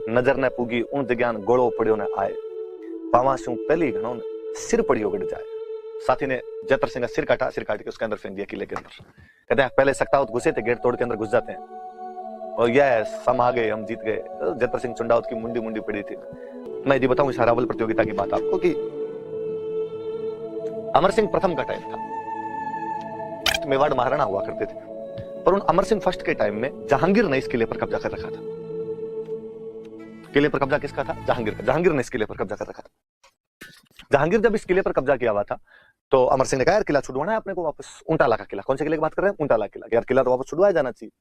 नजर न पूगी उन जग्या गोड़ो पड़ियो न आए, पावा शू पहली घणो सिर पड़ियो गड़ जाए। साथी ने जतर सिंह का सिर काटा, सिर काट के उसके अंदर फेंक दिया किले के अंदर। कहते हैं पहले सक्तावत घुसे थे, गेट तोड़ के अंदर घुस जाते हैं और यह हम आ गए, हम जीत गए। जतर सिंह चुंडावत की मुंडी मुंडी पड़ी थी। मैं यदि बताऊं इस हरावल प्रतियोगिता की बात आपको कि अमर सिंह प्रथम का टाइम था, मेवाड़ महाराणा हुआ करते थे, पर उन अमर सिंह फर्स्ट के टाइम में जहांगीर ने इस किले पर कब्जा कर रखा था। किले पर कब्जा किसका था? जहांगीर का। जहांगीर ने इस किले पर कब्जा कर रखा था। जहांगीर जब इस किले पर कब्जा किया हुआ था तो अमर सिंह ने कहा यार किला छुड़वाना है अपने को वापस। ऊंटाला का किला। कौन से किले की बात कर रहे हैं? ऊंटाला किला। यार किला तो वापस छुड़वाया जाना चाहिए।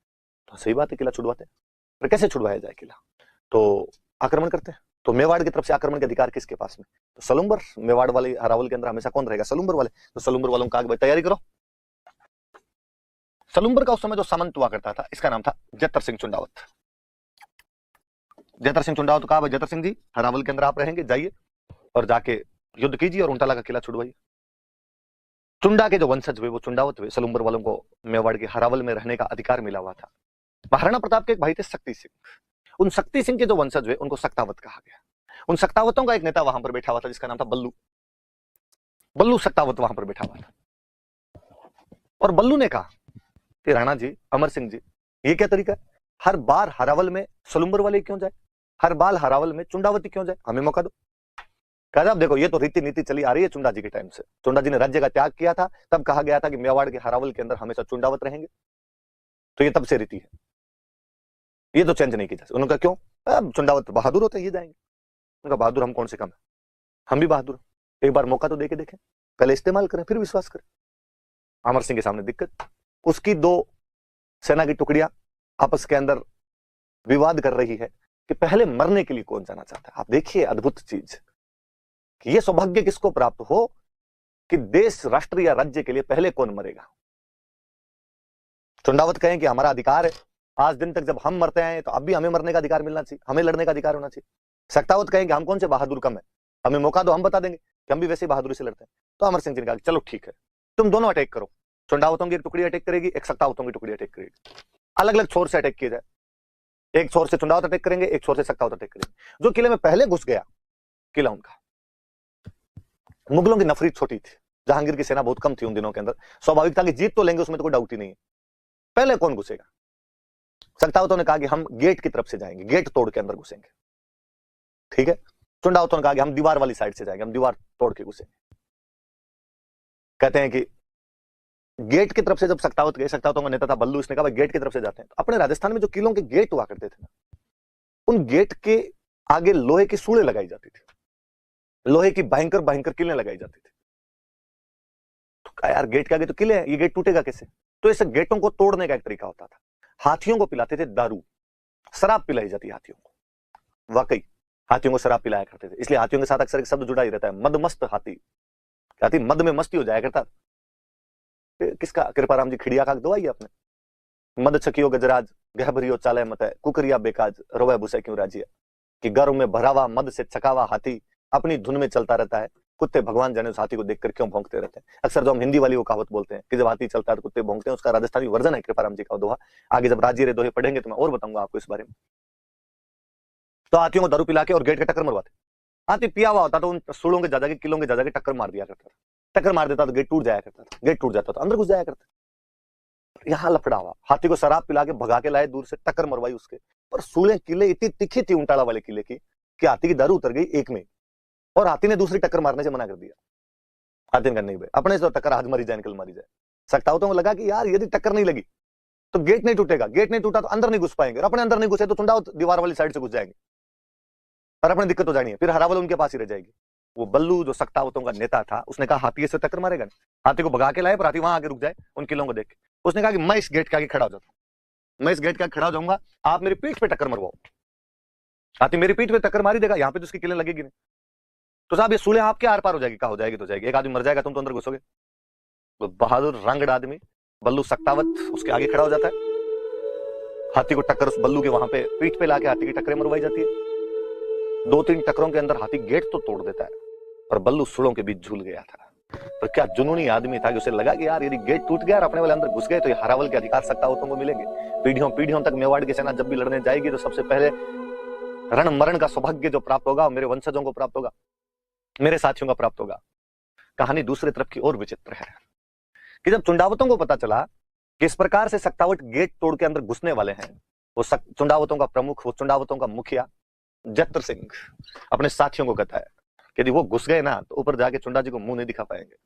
तो सही बात है, किला छुड़वाते हैं, पर कैसे छुड़वाया जाए किला? तो आक्रमण करते हैं। तो मेवाड़ की तरफ से आक्रमण के अधिकार किसके पास में? तो सलुम्बर। मेवाड़ वाले हरावल के अंदर हमेशा कौन रहेगा? सलुम्बर वाले। तो सलुम्बर वालों का तैयारी करो। सलुम्बर का उस समय जो सामंत हुआ करता था, इसका नाम था जतर सिंह चुंडावत। जतर सिंह चुंडावत कहा भाई जतर सिंह जी हरावल के अंदर आप रहेंगे, जाइए और जाके युद्ध कीजिए और ऊंटाला का किला छुड़वाइए। चुंडा के जो वंशज हुए वो चुंडावत हुए। सलुम्बर वालों को मेवाड़ के हरावल में रहने का अधिकार मिला हुआ था। महाराणा प्रताप के एक भाई थे शक्ति सिंह। उन शक्ति सिंह के जो वंशज हुए उनको सक्तावत कहा गया। उन सक्तावतों का एक नेता वहां पर बैठा हुआ था जिसका नाम था बल्लू। बल्लू सक्तावत वहां पर बैठा हुआ था और बल्लू ने कहा कि राणा जी, अमर सिंह जी, ये क्या तरीका है? हर बार हरावल में सलुम्बर वाले क्यों जाए? हर बार हरावल में चुंडावती क्यों जाए? हमें मौका दो। कहा देखो ये तो रीति नीति चली आ रही है चुंडा जी के टाइम से। चुंडा जी ने राज्य का त्याग किया था, तब कहा गया था कि मेवाड़ के हरावल के अंदर हमेशा चुंडावत रहेंगे। तो ये तब से रीति है, ये तो चेंज नहीं की जा सकती। उन्होंने कहा क्यों? चुंडावत बहादुर होते हैं, ये जाएंगे। उनका बहादुर हम कौन से कम है? हम भी बहादुर। एक बार मौका तो देके देखें, पहले इस्तेमाल करें फिर विश्वास करें। अमर सिंह के सामने दिक्कत, उसकी दो सेना की टुकड़ियां आपस के अंदर विवाद कर रही है कि पहले मरने के लिए कौन जाना चाहता है। आप देखिए अद्भुत चीज कि यह सौभाग्य किसको प्राप्त हो कि देश, राष्ट्र या राज्य के लिए पहले कौन मरेगा। चुंडावत कहें कि हमारा अधिकार है, आज दिन तक जब हम मरते हैं तो अब भी हमें मरने का अधिकार मिलना चाहिए, हमें लड़ने का अधिकार होना चाहिए। सक्तावत कहें कि हम कौन से बहादुर कम है, हमें मौका दो, हम बता देंगे कि हम भी वैसे बहादुरी से लड़ते हैं। तो अमर सिंह जी ने कहा चलो ठीक है, तुम दोनों अटैक करो। चुंडावतों की एक टुकड़ी अटैक करेगी, एक सक्तावतों की टुकड़ी अटैक करेगी। अलग अलग छोर से अटैक किया जाए। एक छोर से चुंडावत अटैक करेंगे, एक छोर से सक्तावत अटैक करेंगे। जो किले में पहले घुस गया, किला उनका। मुगलों की नफरत छोटी थी, जहांगीर की सेना बहुत कम थी उन दिनों के अंदर। स्वाभाविक था कि जीत तो लेंगे, उसमें तो कोई डाउट ही नहीं है। पहले कौन घुसेगा? सक्तावतों ने कहा कि हम गेट की तरफ से जाएंगे, गेट तोड़ के अंदर घुसेंगे। ठीक है। चुंडावतों ने कहा कि हम दीवार वाली साइड से जाएंगे, हम दीवार तोड़ के घुसेंगे। कहते हैं कि गेट की तरफ से जब सक्तावत गए, सक्तावतों का नेता था बल्लू, इसने कहा गेट की तरफ से जाते हैं। तो अपने राजस्थान में जो किलों के गेट हुआ करते थे ना, उन गेट के आगे लोहे की सूड़े लगाई जाती थी, लोहे की भयंकर भयंकर किलें लगाई जाती थी। तो कहा यार गेट के आगे तो किले हैं, ये गेट टूटेगा कैसे? तो इस गेटों को तोड़ने का एक तरीका होता था, हाथियों को पिलाते थे दारू, शराब पिलाई जाती हाथियों को। वाकई हाथियों को शराब पिलाया करते थे, इसलिए हाथियों के साथ अक्सर एक शब्द जुड़ा ही रहता है, मदमस्त हाथी। हाथी मद में मस्ती हो जाया करता। किसका? कृपाराम जी खिड़िया का दवाई आपने। मद छकियो गजराज गहबरियो चाले मत है, कुकरिया बेकाज रोवे भूसे क्यों राजिया। कि गर्व में भरावा मद से छकावा हाथी अपनी धुन में चलता रहता है, कुत्ते भगवान जाने उस हाथी को देखकर क्यों भौंकते रहते हैं। अक्सर जो हम हिंदी वाली वो कहावत बोलते हैं कि जब हाथी चलता है तो कुत्ते भौंकते हैं, उसका राजस्थानी वर्जन है कृपाराम जी का दोहा। आगे जब राजी रे दोहे पढ़ेंगे तो मैं और बताऊंगा आपको इस बारे में। तो हाथियों को दारू पिला के और गेट के टक्कर मरवाते। हाथी पिया हुआ होता तो उन सूड़ों के ज्यादा के किलों के ज्यादा के टक्कर मार दिया करता था। टक्कर मार देता तो गेट टूट जाया करता था, गेट टूट जाता तो अंदर घुस जाया करता। यहाँ लफड़ा हुआ, हाथी को शराब पिला के भगा के लाए दूर से, टक्कर मरवाई उसके। पर सूड़े किले इतनी तिखी थी ऊंटाला वाले किले की कि हाथी की दारू उतर गई एक में, और हाथी ने दूसरी टक्कर मारने से मना कर दिया। हाथी ने नहीं भाई अपने से टक्कर आज मरी जाए, निकल मारी जाए। सक्तावतों को लगा कि यार यदि टक्कर नहीं लगी तो गेट नहीं टूटेगा, गेट नहीं टूटा तो अंदर नहीं घुस पाएंगे, और अपने अंदर नहीं घुसे तो चुंडावत दीवार वाली साइड से घुस जाएंगे, और अपने दिक्कत हो जानी है, फिर हरावल उनके पास ही रह जाएगी। वो बल्लू जो सक्तावतों का नेता था, उसने कहा हाथी से टक्कर मारेगा नहीं, हाथी को भगा के लाए, पर हाथी वहां आगे रुक जाए उन किलों को देख के। उसने कहा कि मैं इस गेट के आगे खड़ा हो जाता हूं, मैं इस गेट के आगे खड़ा हो जाऊंगा, आप मेरी पीठ पे टक्कर मरवाओ। हाथी मेरी पीठ पे टक्कर मारी देगा, यहाँ पे तो उसकी किलें लगेगी नहीं, तो साहब ये सूले आपके आर पार हो जाएगी। कहा हो जाएगी तो जाएगी, एक आदमी मर जाएगा, तुम तो अंदर घुसोगे। तो बहादुर रंगड़ आदमी बल्लू सक्तावत उसके आगे खड़ा हो जाता है, हाथी को टक्कर उस बल्लू के वहां पे पीठ पे लाके हाथी की टक्करें मरवाई जाती है। 2-3 टक्करों के अंदर हाथी गेट तो तोड़ देता है, और बल्लू सूड़ों के बीच झूल गया था। तो क्या जुनूनी आदमी था कि उसे लगा कि यार यदि गेट टूट गया और अपने वाले अंदर घुस गए तो ये हरावल के अधिकार सक्तावतों को मिलेंगे। पीढ़ियों पीढ़ियों तक मेवाड़ की सेना जब भी लड़ने जाएगी तो सबसे पहले रण मरण का सौभाग्य जो प्राप्त होगा मेरे वंशजों को प्राप्त होगा, मेरे साथियों का प्राप्त होगा। कहानी दूसरी तरफ की ओर विचित्र है कि जब चुंडावतों को पता चला कि इस प्रकार से सक्तावट गेट तोड़ के अंदर घुसने वाले हैं, वो चुंडावतों का प्रमुख, वो चुंडावतों का मुखिया जत्र सिंह अपने साथियों को कहता है कि यदि वो घुस गए ना तो ऊपर जाके चुंडा जी को मुंह नहीं दिखा पाएंगे।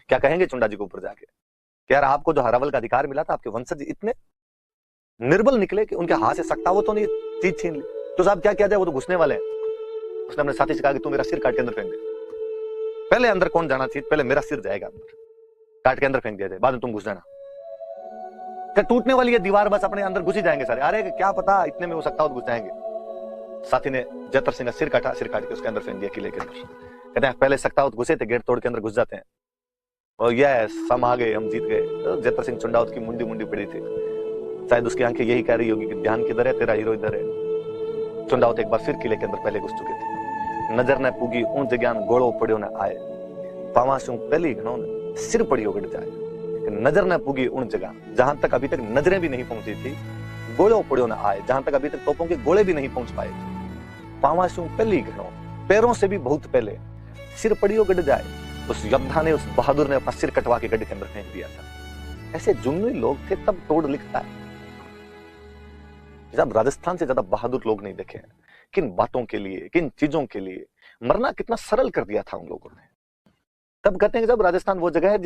क्या कहेंगे चुंडा जी को ऊपर जाके कि यार आपको जो हरावल का अधिकार मिला था, आपके वंशज इतने निर्बल निकले कि उनके हाथ से सक्तावतों ने चीज छीन ली, तो साहब क्या किया जाए, वो तो घुसने वाले हैं। उसने अपने साथी से कहा कि तू मेरा सिर काट के अंदर फेंक दे। पहले अंदर कौन जाना चाहिए, पहले मेरा सिर जाएगा अंदर, काट के अंदर फेंक दिया जाए, बाद में तुम घुस जाना। क्या टूटने वाली है दीवार, बस अपने अंदर घुस ही जाएंगे सारे। अरे क्या पता इतने में वो सक्तावत घुस जाएंगे। साथी ने जत्र सिंह का सिर काटा, सिर काट के उसके अंदर फेंक दिया किले के अंदर। कहते हैं पहले सक्तावत घुसे थे, गेट तोड़ के अंदर घुस जाते हैं और यस हम आ गए, हम जीत गए। तो जत्र सिंह चुंडावत की मुंडी मुंडी पड़ी थी, शायद उसकी आंखें यही कह रही होगी कि ध्यान किधर है, तेरा हीरो इधर है। चुंडावत एक बार फिर किले के अंदर पहले घुस चुके थे। नजर न पूगी उन जगह गोड़ो पड़ियो न आए, पावासू पहली घणों ने सिर पड़ियो गड़ जाए। नजर न पूगी उन जगह जहां तक अभी तक नजरें भी नहीं पहुंची थी, गोड़ो पड़ियो न आए, जहां तक अभी तक तोपों के गोले भी नहीं पहुंच पाए थे। पावासू पहली घणों, पैरों से भी बहुत पहले सिर पड़ियो गड़ जाए। उस योद्धा ने, उस बहादुर ने अपना सिर कटवा के गड्ढे के अंदर फेंक दिया था। ऐसे जुम्मी लोग थे तब तोड़ लिखता है। जब राजस्थान से ज्यादा बहादुर लोग नहीं देखे हैं। किन बातों के लिए, किन चीजों के लिए मरना कितना सरल कर दिया था उन लोगों ने। तब कहते हैं कि जब राजस्थान वो जगह है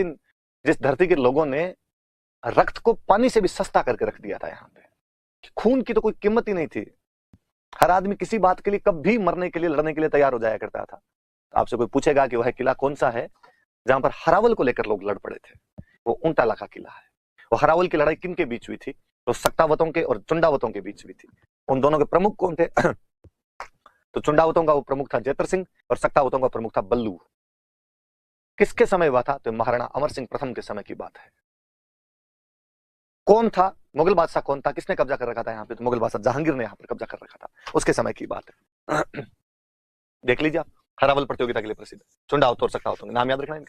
जिस धरती के लोगों ने रक्त को पानी से भी सस्ता करके रख दिया था। यहाँ पे खून की तो कोई कीमत ही नहीं थी। हर आदमी किसी बात के लिए कभी मरने के लिए, लड़ने के लिए तैयार हो जाया करता था। आपसे कोई पूछेगा कि वह किला कौन सा है जहां पर हरावल को लेकर लोग लड़ पड़े थे, वो ऊंटाला का किला है। वो हरावल की लड़ाई किन के बीच हुई थी, तो सक्तावतों के और चुंडावतों के बीच हुई थी। उन दोनों के प्रमुख कौन थे तो चुंडावतों का वो प्रमुख था जत्र सिंह और सक्तावतों का प्रमुख था बल्लू। किसके समय हुआ था, तो महाराणा अमर सिंह प्रथम के समय की बात है। कौन था मुगल बादशाह, कौन था, किसने कब्जा कर रखा था यहाँ पे, तो मुगल बादशाह जहांगीर ने यहाँ पर कब्जा कर रखा था, उसके समय की बात है। देख लीजिए आप, हरावल प्रतियोगिता के लिए प्रसिद्ध चुंडावत और सक्तावतों के नाम याद रखना।